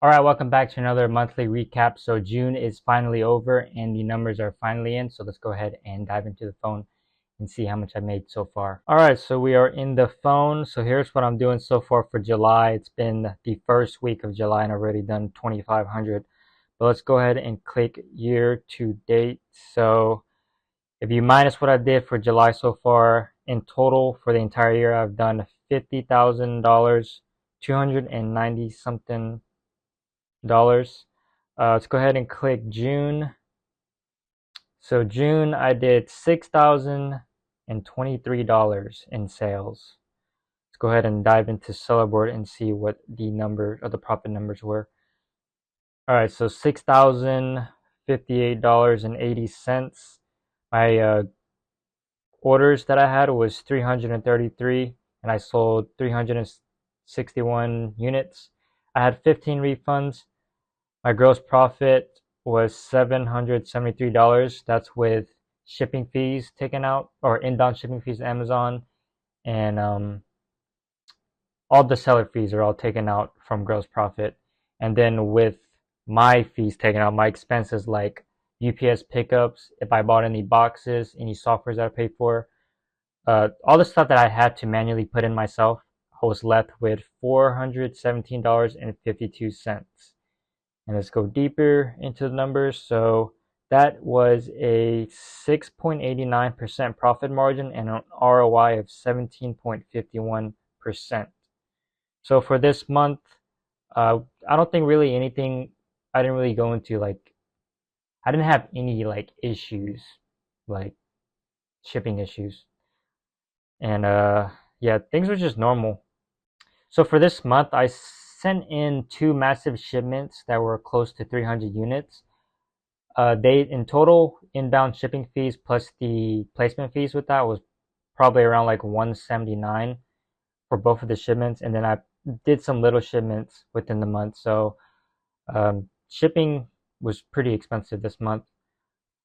All right, welcome back to another monthly recap. So June is finally over and the numbers are finally in. So let's go ahead and dive into the phone and see how much I made so far. All right, so we are in the phone. So here's what I'm doing so far for July. It's been the first week of July and I've already done 2,500. But let's go ahead and click year to date. So if you minus what I did for July so far, in total for the entire year, I've done $50,000, 290 something dollars. Let's go ahead and click June. So June, I did $6,023 in sales. Let's go ahead and dive into Sellerboard and see what the number or the profit numbers were. All right, so $6,058.80. My orders that I had was 333, and I sold 361 units. I had 15 refunds. My gross profit was $773. That's with shipping fees taken out, or inbound shipping fees to Amazon, and all the seller fees are all taken out from gross profit. And then with my fees taken out, my expenses like UPS pickups, if I bought any boxes, any softwares that I paid for, all the stuff that I had to manually put in myself, I was left with $417.52. And let's go deeper into the numbers. So that was a 6.89% profit margin and an ROI of 17.51%. So for this month, I don't think really anything, I didn't really go into I didn't have any issues, like shipping issues. And yeah, things were just normal. So for this month, I sent in two massive shipments that were close to 300 units. They in total inbound shipping fees plus the placement fees with that was probably around like 179 for both of the shipments, and then I did some little shipments within the month. So shipping was pretty expensive this month.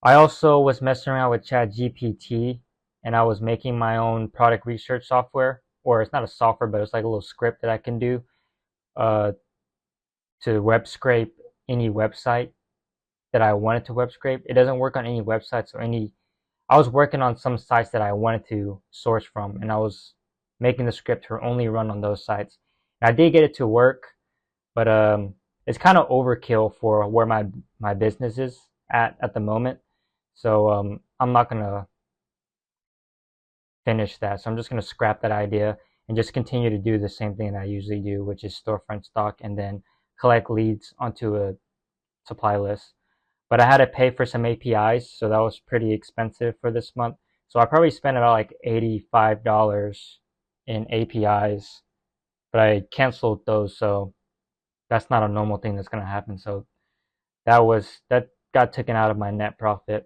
I also was messing around with ChatGPT, and I was making my own product research software, or it's not a software, but it's like a little script that I can do uh, to web scrape any website that I wanted to web scrape. It doesn't work on any websites or any. I was working on some sites that I wanted to source from, and I was making the script to only run on those sites. And I did get it to work, but it's kind of overkill for where my business is at the moment. So I'm not gonna finish that. So I'm just gonna scrap that idea and just continue to do the same thing that I usually do, which is storefront stock and then collect leads onto a supply list. But I had to pay for some APIs, so that was pretty expensive for this month. So I probably spent about like $85 in APIs, but I canceled those, so that's not a normal thing that's gonna happen. So that got taken out of my net profit.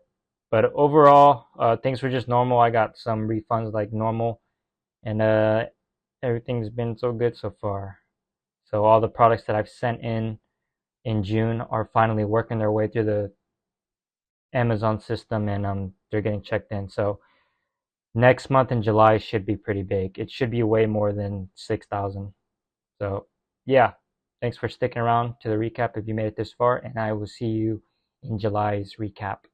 But overall, things were just normal. I got some refunds like normal, and everything's been so good so far. So all the products that I've sent in June are finally working their way through the Amazon system, and they're getting checked in. So next month in July should be pretty big. It should be way more than 6,000. So yeah, thanks for sticking around to the recap if you made it this far, and I will see you in July's recap.